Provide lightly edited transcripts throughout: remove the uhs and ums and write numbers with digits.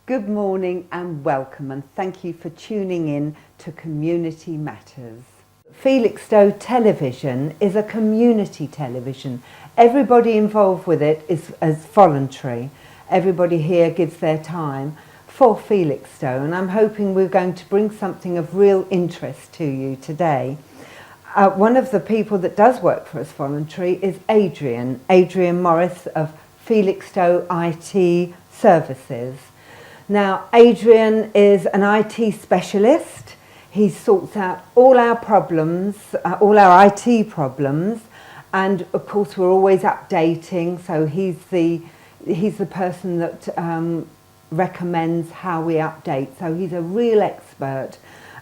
Good morning and welcome, and thank you for tuning in to Community Matters. Felixstowe Television is a community television. Everybody involved with it is voluntary. Everybody here gives their time for Felixstowe, and I'm hoping we're going to bring something of real interest to you today. One of the people that does work for us voluntary is Adrian Morris of Felixstowe IT Services. Now, Adrian is an IT specialist. He sorts out all our problems, all our IT problems, and of course we're always updating, so he's the person that recommends how we update, so he's a real expert.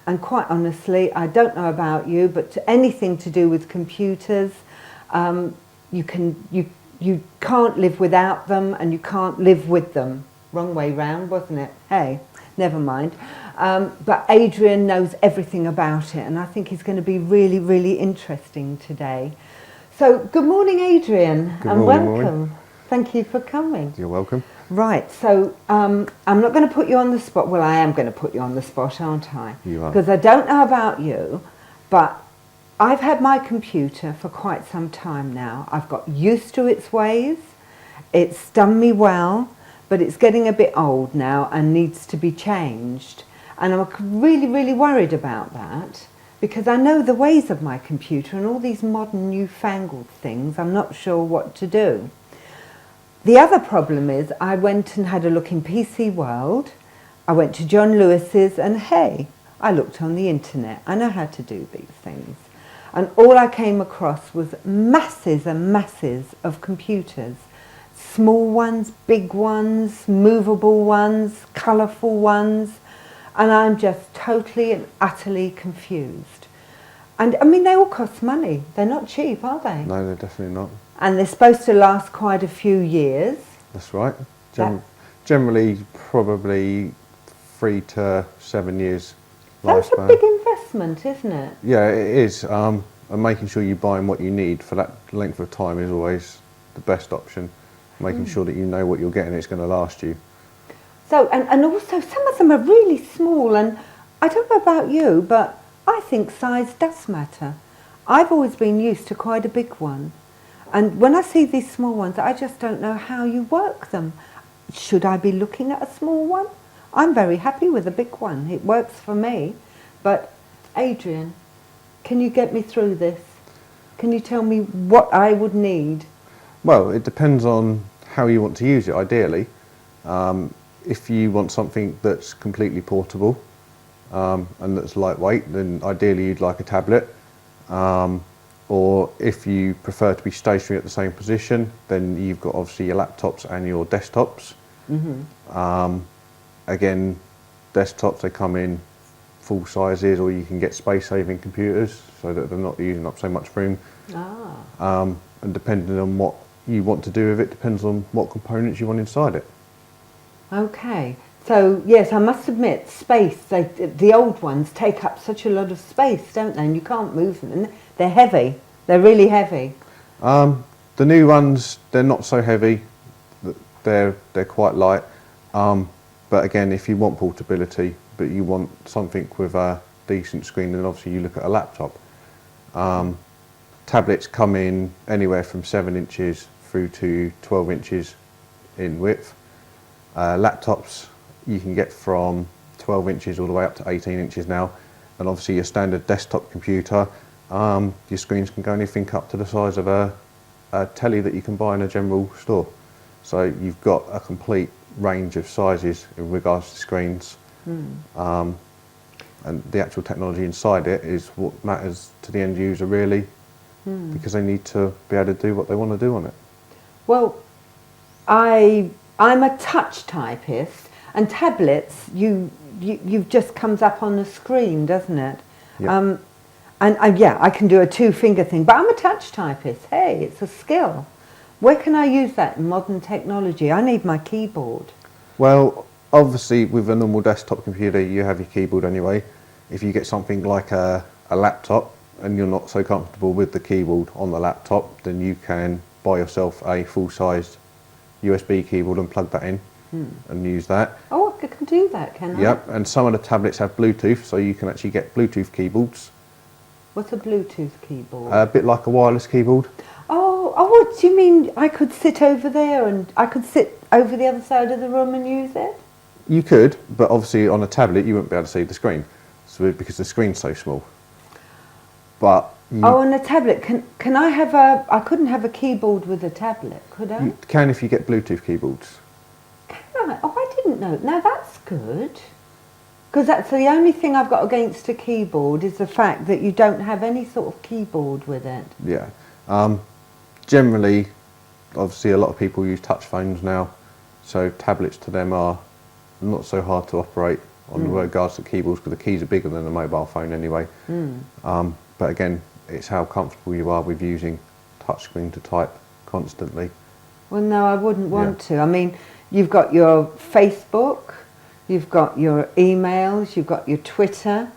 And quite honestly, I don't know about you, but anything to do with computers, you can't live without them and you can't live with them. Wrong way round, wasn't it? Hey, never mind. But Adrian knows everything about it, and I think he's going to be really, really interesting today. So, good morning, Adrian, and welcome. Maureen. Thank you for coming. You're welcome. Right, so I'm not going to put you on the spot. Well, I am going to put you on the spot, aren't I? You are. Because I don't know about you, but I've had my computer for quite some time now. I've got used to its ways. It's done me well. But it's getting a bit old now and needs to be changed. And I'm really, really worried about that because I know the ways of my computer and all these modern newfangled things, I'm not sure what to do. The other problem is I went and had a look in PC World, I went to John Lewis's, and hey, I looked on the internet. I know how to do these things. And all I came across was masses and masses of computers. Small ones, big ones, movable ones, colourful ones, and I'm just totally and utterly confused. And I mean, they all cost money. They're not cheap, are they? No, they're definitely not. And they're supposed to last quite a few years. That's right. Generally, probably 3 to 7 years That's lifespan. a big investment, isn't it? Yeah, it is. And making sure you're buying what you need for that length of time is always the best option. Making sure that you know what you're getting, it's going to last you. So, and also some of them are really small, and I don't know about you, but I think size does matter. I've always been used to quite a big one, and when I see these small ones, I just don't know how you work them. Should I be looking at a small one? I'm very happy with a big one. It works for me. But Adrian, can you get me through this? Can you tell me what I would need? Well, it depends on how you want to use it, ideally. If you want something that's completely portable and that's lightweight, then ideally you'd like a tablet. Or if you prefer to be stationary at the same position, then you've got obviously your laptops and your desktops. Again, desktops, they come in full sizes, or you can get space-saving computers so that they're not using up so much room. And depending on what you want to do with it, depends on what components you want inside it. Okay, so yes, I must admit, space, the old ones take up such a lot of space, don't they? And you can't move them. They're heavy. They're really heavy. The new ones, they're not so heavy. They're quite light. But again, if you want portability, but you want something with a decent screen, then obviously you look at a laptop. Tablets come in anywhere from 7 inches through to 12 inches in width. Laptops you can get from 12 inches all the way up to 18 inches now. And obviously your standard desktop computer, your screens can go anything up to the size of a telly that you can buy in a general store. So you've got a complete range of sizes in regards to screens. And the actual technology inside it is what matters to the end user really, because they need to be able to do what they want to do on it. Well, I'm a touch typist, and tablets, you just comes up on the screen, doesn't it? Yep. Yeah, I can do a 2-finger thing, but I'm a touch typist. Hey, it's a skill. Where can I use that in modern technology? I need my keyboard. Well, obviously with a normal desktop computer you have your keyboard anyway. If you get something like a laptop and you're not so comfortable with the keyboard on the laptop, then you can buy yourself a full-sized USB keyboard and plug that in and use that. Oh, I can do that, can I? Yep, and some of the tablets have Bluetooth, so you can actually get Bluetooth keyboards. What's a Bluetooth keyboard? A bit like a wireless keyboard. Oh, what do you mean? I could sit over there and I could sit over the other side of the room and use it? You could, but obviously on a tablet you wouldn't be able to see the screen, so because the screen's so small. But Oh, on a tablet, can I have a? I couldn't have a keyboard with a tablet, could I? you can if you get Bluetooth keyboards. Right. Oh, I didn't know. Now that's good. Because that's the only thing I've got against a keyboard is the fact that you don't have any sort of keyboard with it. Yeah. Generally, obviously a lot of people use touch phones now, so tablets to them are not so hard to operate on regards to keyboards, because the keys are bigger than a mobile phone anyway. But again, it's how comfortable you are with using touchscreen to type constantly. Well, no, I wouldn't want to. I mean, you've got your Facebook, you've got your emails, you've got your Twitter.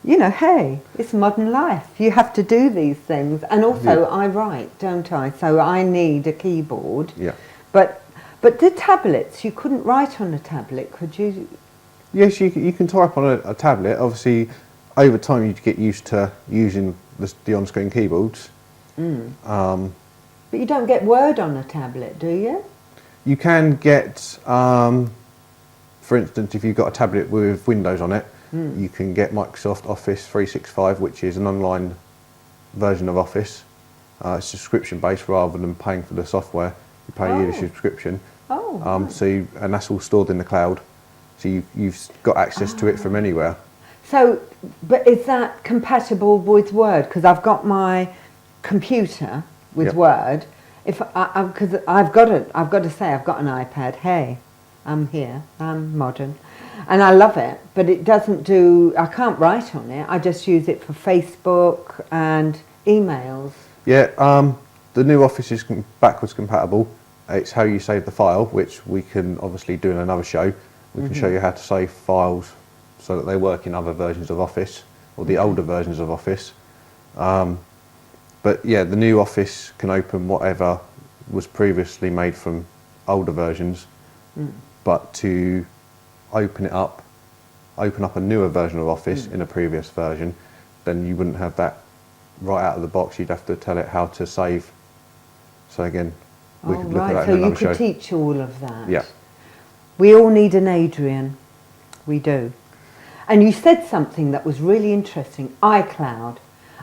You know, hey, it's modern life. You have to do these things. And also, I write, don't I? So I need a keyboard. Yeah. But the tablets, you couldn't write on a tablet, could you? Yes, you can type on a tablet. Obviously, over time you get used to using the on-screen keyboards. But you don't get Word on a tablet, do you? You can get, for instance, if you've got a tablet with Windows on it, you can get Microsoft Office 365, which is an online version of Office. It's subscription based rather than paying for the software. You pay a yearly subscription. And that's all stored in the cloud. So you've got access to it from anywhere. So, but is that compatible with Word? Because I've got my computer with Word. Because I've got to say I've got an iPad. Hey, I'm here. I'm modern, and I love it. But it doesn't do. I can't write on it. I just use it for Facebook and emails. Yeah. The new Office is backwards compatible. It's how you save the file, which we can obviously do in another show. We can show you how to save files so that they work in other versions of Office, or the older versions of Office. But yeah, the new Office can open whatever was previously made from older versions, but to open up a newer version of Office in a previous version, then you wouldn't have that right out of the box. You'd have to tell it how to save. So again, we could look at that in another show. So you could teach all of that. Yeah. We all need an Adrian. We do. And you said something that was really interesting, iCloud.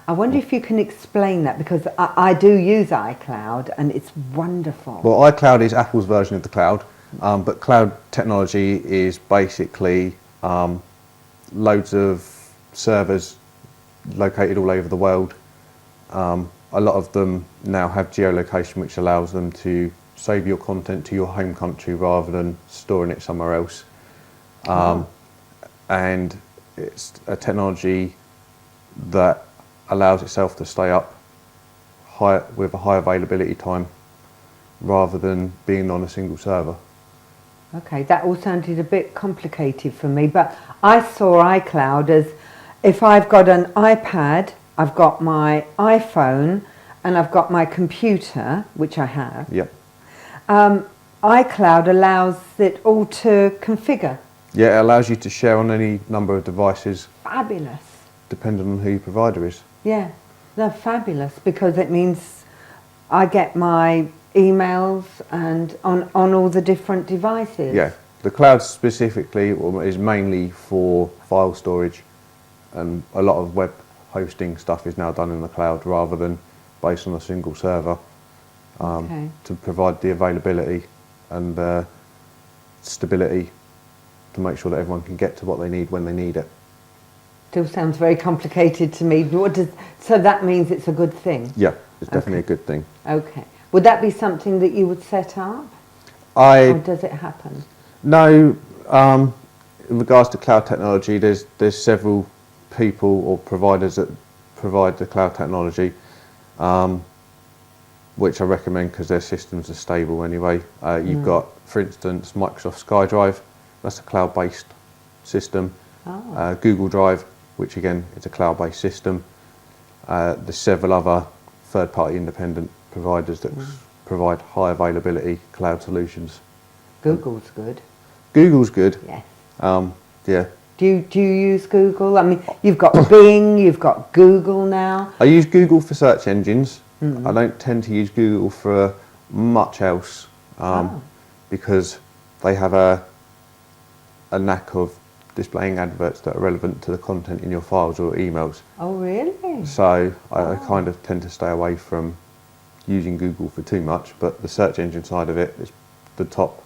I wonder if you can explain that, because I do use iCloud and it's wonderful. Well, iCloud is Apple's version of the cloud, but cloud technology is basically loads of servers located all over the world. A lot of them now have geolocation, which allows them to save your content to your home country rather than storing it somewhere else. And it's a technology that allows itself to stay up with a high availability time rather than being on a single server. Okay, that all sounded a bit complicated for me, but I saw iCloud as if I've got an iPad, I've got my iPhone, and I've got my computer, which I have. Yep. iCloud allows it all to configure. Yeah, it allows you to share on any number of devices. Fabulous. Depending on who your provider is. Yeah, they're fabulous, because it means I get my emails and on all the different devices. Yeah, the cloud specifically is mainly for file storage, and a lot of web hosting stuff is now done in the cloud rather than based on a single server, to provide the availability and the stability to make sure that everyone can get to what they need when they need it. Still sounds very complicated to me. So that means it's a good thing? Yeah, it's definitely a good thing. Okay. Would that be something that you would set up? Or does it happen? No. In regards to cloud technology, there's several people or providers that provide the cloud technology, which I recommend because their systems are stable anyway. You've got, for instance, Microsoft SkyDrive. That's a cloud-based system. Google Drive, which again is a cloud-based system. There's several other third-party independent providers that provide high availability cloud solutions. Google's good. Google's good. Yes. Yeah. Do you use Google? I mean, you've got Bing, you've got Google now. I use Google for search engines. I don't tend to use Google for much else because they have a knack of displaying adverts that are relevant to the content in your files or emails. Oh, really? So I kind of tend to stay away from using Google for too much, but the search engine side of it is the top.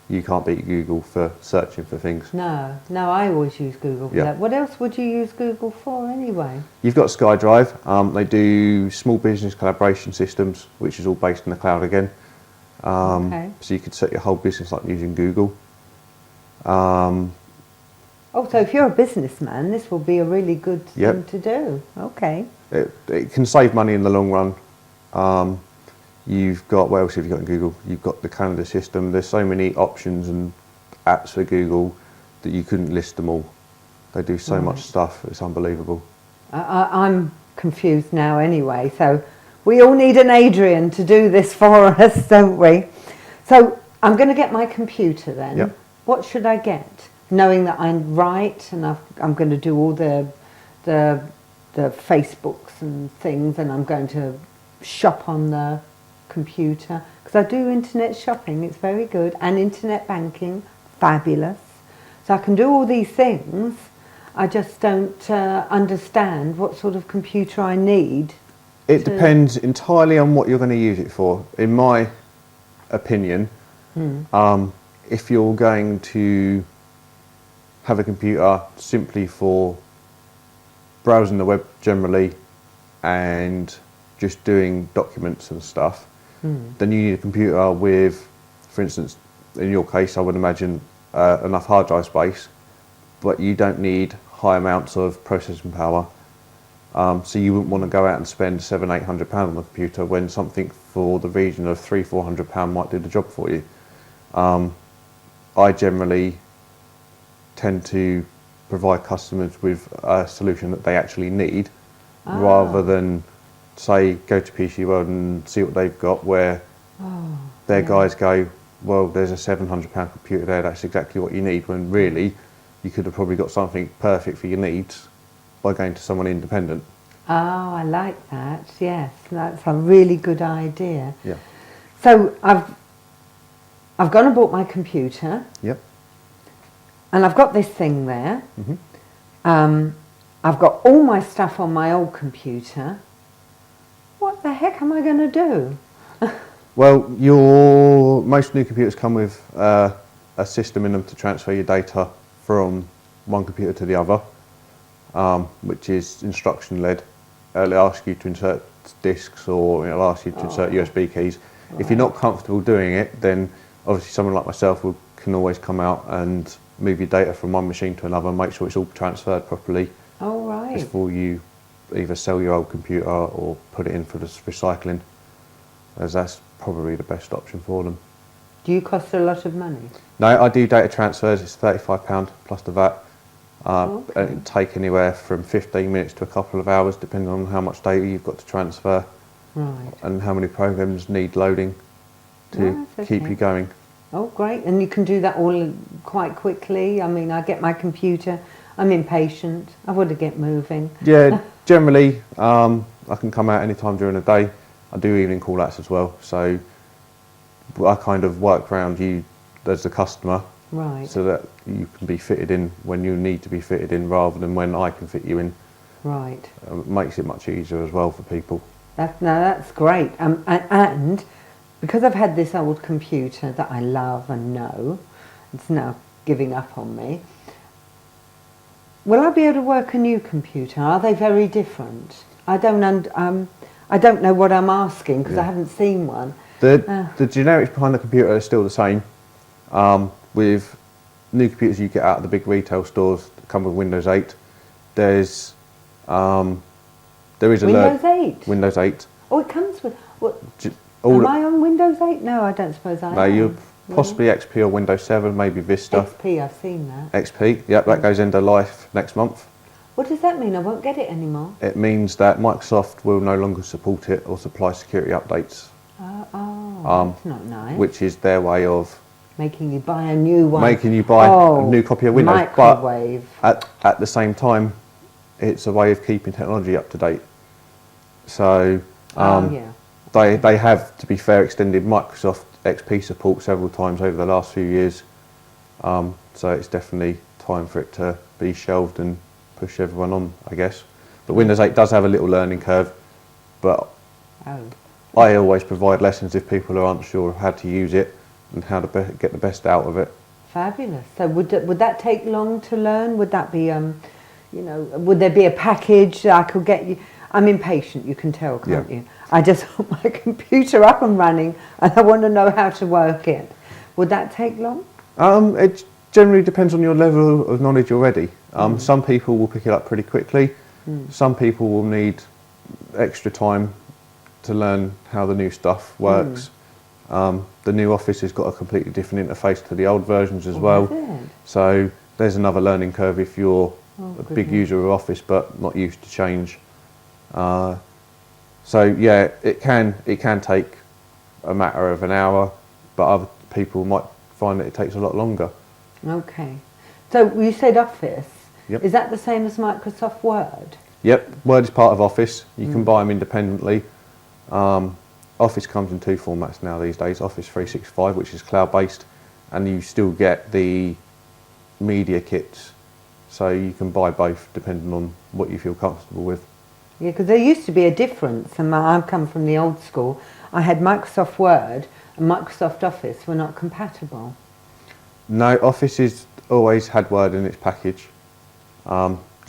You can't beat Google for searching for things. No, I always use Google for that. What else would you use Google for anyway? You've got SkyDrive. They do small business collaboration systems, which is all based in the cloud again. Okay. So you could set your whole business up using Google. Oh, so if you're a businessman, this will be a really good thing to do. Okay. It can save money in the long run. You've got, what else have you got in Google? You've got the calendar system. There's so many options and apps for Google that you couldn't list them all. They do so much stuff, it's unbelievable. I'm confused now anyway, so we all need an Adrian to do this for us, don't we? So I'm going to get my computer then. Yep. What should I get? Knowing that I'm right and I'm going to do all the Facebooks and things, and I'm going to shop on the computer, because I do internet shopping, it's very good, and internet banking, fabulous. So I can do all these things, I just don't understand what sort of computer I need. It depends entirely on what you're going to use it for. In my opinion, if you're going to have a computer simply for browsing the web generally and just doing documents and stuff, then you need a computer with, for instance, in your case, I would imagine enough hard drive space, but you don't need high amounts of processing power. So you wouldn't want to go out and spend £700-800 on the computer when something for the region of £300-400 might do the job for you. I generally tend to provide customers with a solution that they actually need, rather than say go to PC World and see what they've got, where their guys go, well, there's a £700 computer there, that's exactly what you need, when really you could have probably got something perfect for your needs by going to someone independent. Oh, I like that, yes, that's a really good idea. Yeah. So I've gone and bought my computer. Yep. And I've got this thing there. I've got all my stuff on my old computer. What the heck am I going to do? Well, most new computers come with a system in them to transfer your data from one computer to the other, which is instruction-led. It'll ask you to insert disks, or it'll ask you to insert USB keys. Right. If you're not comfortable doing it, then obviously someone like myself can always come out and move your data from one machine to another and make sure it's all transferred properly. Oh, right. Before you either sell your old computer or put it in for the recycling, as that's probably the best option for them. Do you cost a lot of money? No, I do data transfers. It's £35 plus the VAT. Okay. And it can take anywhere from 15 minutes to a couple of hours, depending on how much data you've got to transfer, right, and how many programs need loading to keep you going. Oh, great. And you can do that all quite quickly? I mean, I get my computer, I'm impatient, I want to get moving. Yeah, generally, I can come out any time during the day. I do evening call-outs as well, so I kind of work around you as the customer, right, so that you can be fitted in when you need to be fitted in, rather than when I can fit you in. Right. It makes it much easier as well for people. That's great. And because I've had this old computer that I love and know, it's now giving up on me, will I be able to work a new computer? Are they very different? I don't know what I'm asking, because I haven't seen one. The generics behind the computer are still the same. With new computers you get out of the big retail stores that come with Windows 8, there is a Windows 8? Windows 8. Oh, it comes with... What, am I on Windows 8? No, I don't suppose I am. No, you're possibly XP or Windows 7, maybe Vista. XP, I've seen that. XP, yep, that goes end of life next month. What does that mean? I won't get it anymore? It means that Microsoft will no longer support it or supply security updates. That's not nice. Which is their way of Making you buy a new one. Making you buy a new copy of Windows. Microwave. But at the same time, it's a way of keeping technology up to date. So they have, to be fair, extended Microsoft XP support several times over the last few years. So it's definitely time for it to be shelved and push everyone on, I guess. But Windows 8 does have a little learning curve, but I always provide lessons if people are unsure of how to use it and how to get the best out of it. Fabulous. So would that take long to learn? Would that be, would there be a package that I could get you? I'm impatient, you can tell, can't you? I just want my computer up and running and I want to know how to work it. Would that take long? It generally depends on your level of knowledge already. Some people will pick it up pretty quickly. Some people will need extra time to learn how the new stuff works. The new Office has got a completely different interface to the old versions as well. So there's another learning curve if you're a big user of Office but not used to change. So yeah, it can take a matter of an hour, but other people might find that it takes a lot longer. Okay. So you said Office. Yep. Is that the same as Microsoft Word? Yep, Word is part of Office. You can buy them independently. Office comes in two formats now these days. Office 365, which is cloud-based, and you still get the media kits. So you can buy both depending on what you feel comfortable with. Yeah, because there used to be a difference, and I've come from the old school. I had Microsoft Word and Microsoft Office were not compatible. No, Office has always had Word in its package.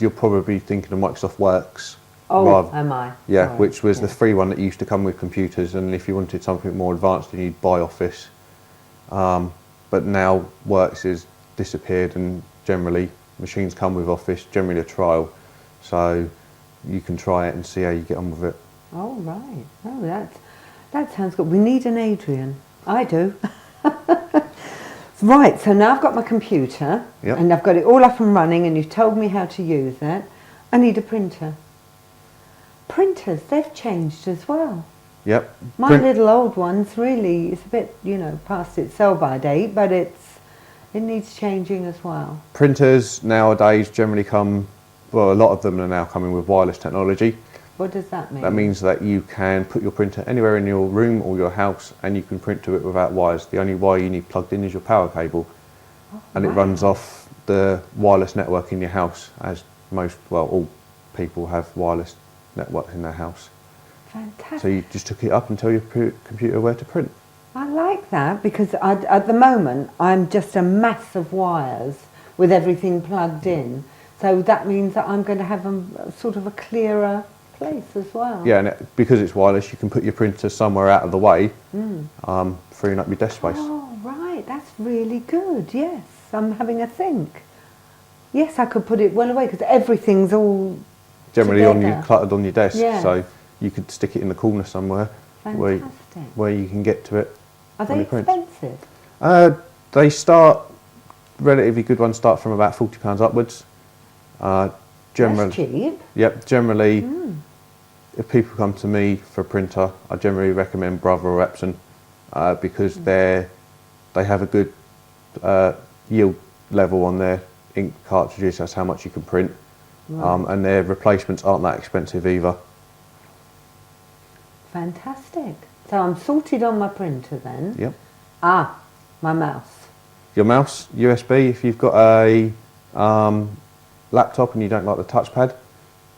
You're probably thinking of Microsoft Works. Am I? Yeah, Sorry. which was the free one that used to come with computers, and if you wanted something more advanced, then you'd buy Office. But now Works has disappeared, and generally machines come with Office, generally a trial. So you can try it and see how you get on with it. Oh, right. Oh, that sounds good. We need an Adrian. I do. Right, so now I've got my computer and I've got it all up and running and you've told me how to use it. I need a printer. Printers, they've changed as well. Yep. My little old one's really, it's a bit, past its sell-by date, but it needs changing as well. Printers nowadays generally come, well, a lot of them are now coming with wireless technology. What does that mean? That means that you can put your printer anywhere in your room or your house and you can print to it without wires. The only wire you need plugged in is your power cable. And it runs off the wireless network in your house, as all people have wireless networks in their house. Fantastic. So you just took it up and tell your computer where to print. I like that because at the moment I'm just a mass of wires with everything plugged in. So that means that I'm going to have a sort of a clearer place as well. Yeah, and because it's wireless, you can put your printer somewhere out of the way, freeing up your desk space. Oh, right, that's really good, yes. I'm having a think. Yes, I could put it well away because everything's all generally cluttered on your desk, yes. So you could stick it in the corner somewhere where you can get to it. Are they expensive? They start, relatively good ones start from about £40 upwards. That's cheap. Yep, generally, if people come to me for a printer, I generally recommend Brother or Epson because they have a good yield level on their ink cartridges. That's how much you can print. Right. And their replacements aren't that expensive either. Fantastic. So I'm sorted on my printer then. Yep. My mouse. Your mouse, USB, if you've got a laptop and you don't like the touchpad.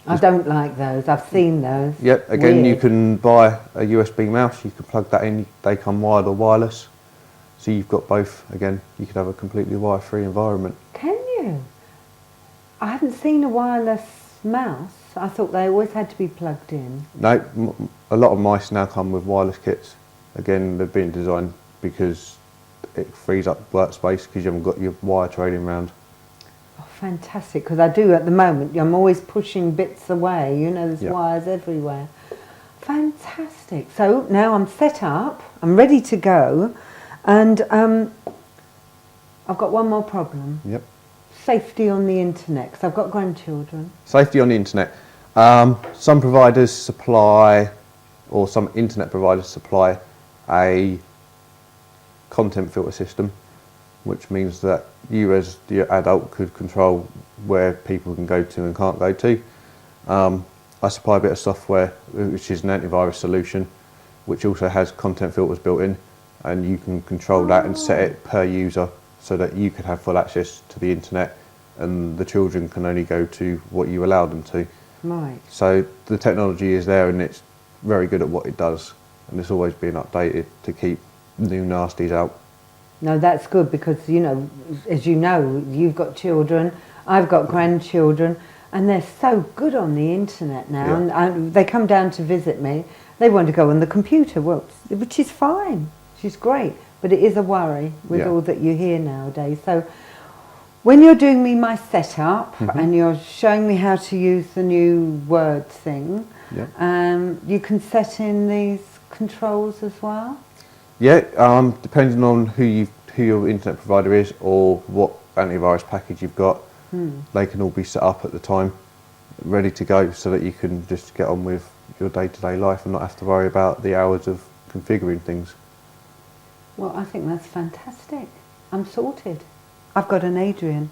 I don't like those, I've seen those. Yep, again, you can buy a USB mouse, you can plug that in, they come wired or wireless. So you've got both, again, you could have a completely wire-free environment. Can you? I haven't seen a wireless mouse. I thought they always had to be plugged in. No, a lot of mice now come with wireless kits. Again, they've been designed because it frees up workspace because you haven't got your wire trailing around. Oh, fantastic, because I do at the moment, I'm always pushing bits away, there's wires everywhere. Fantastic. So now I'm set up, I'm ready to go, and I've got one more problem. Yep. Safety on the internet, because I've got grandchildren. Safety on the internet. Some providers supply, or some internet providers supply a content filter system. which means that you as the adult could control where people can go to and can't go to. I supply a bit of software which is an antivirus solution, which also has content filters built in, and you can control that and set it per user so that you could have full access to the internet and the children can only go to what you allow them to. Right. So the technology is there and it's very good at what it does, and it's always being updated to keep new nasties out. No, that's good because, you know, as you know, you've got children, I've got grandchildren, and they're so good on the internet now. Yeah. And they come down to visit me. They want to go on the computer, well, which is fine. She's great, but it is a worry with all that you hear nowadays. So when you're doing me my setup and you're showing me how to use the new Word thing, you can set in these controls as well? Yeah, depending on who your internet provider is or what antivirus package you've got, they can all be set up at the time, ready to go, so that you can just get on with your day-to-day life and not have to worry about the hours of configuring things. Well, I think that's fantastic. I'm sorted. I've got an Adrian.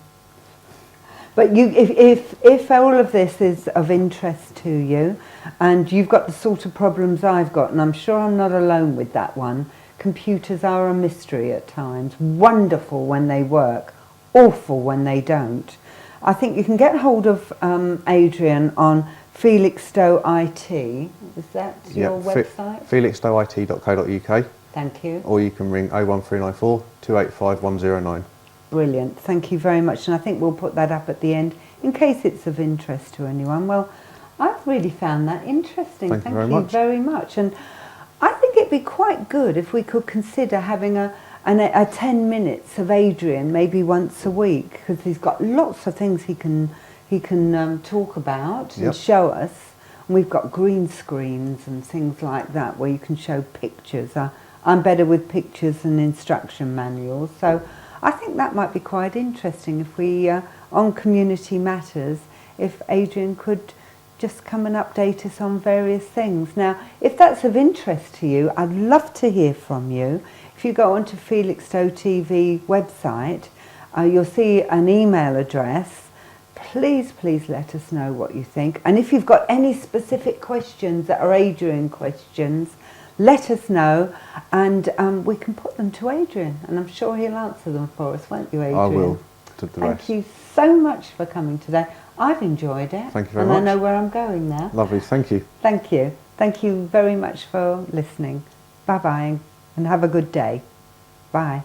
But you, if all of this is of interest to you, and you've got the sort of problems I've got, and I'm sure I'm not alone with that one, computers are a mystery at times. Wonderful when they work, awful when they don't. I think you can get hold of Adrian on Felixstowe IT. Is that your website? Felixstoweit.co.uk. Thank you. Or you can ring 01394 285 109. Brilliant. Thank you very much. And I think we'll put that up at the end in case it's of interest to anyone. Well, I've really found that interesting. Thank you very much. And I think it'd be quite good if we could consider having a 10 minutes of Adrian maybe once a week, because he's got lots of things he can talk about and show us. And we've got green screens and things like that where you can show pictures. I'm better with pictures than instruction manuals, so I think that might be quite interesting if we, on Community Matters, if Adrian could just come and update us on various things. Now, if that's of interest to you, I'd love to hear from you. If you go onto Felixstowe TV website, you'll see an email address. Please let us know what you think. And if you've got any specific questions that are Adrian questions, let us know, and we can put them to Adrian, and I'm sure he'll answer them for us, won't you, Adrian? I will. Thank you so much for coming today. I've enjoyed it. Thank you very much. And I know where I'm going now. Lovely, thank you. Thank you. Thank you very much for listening. Bye-bye, and have a good day. Bye.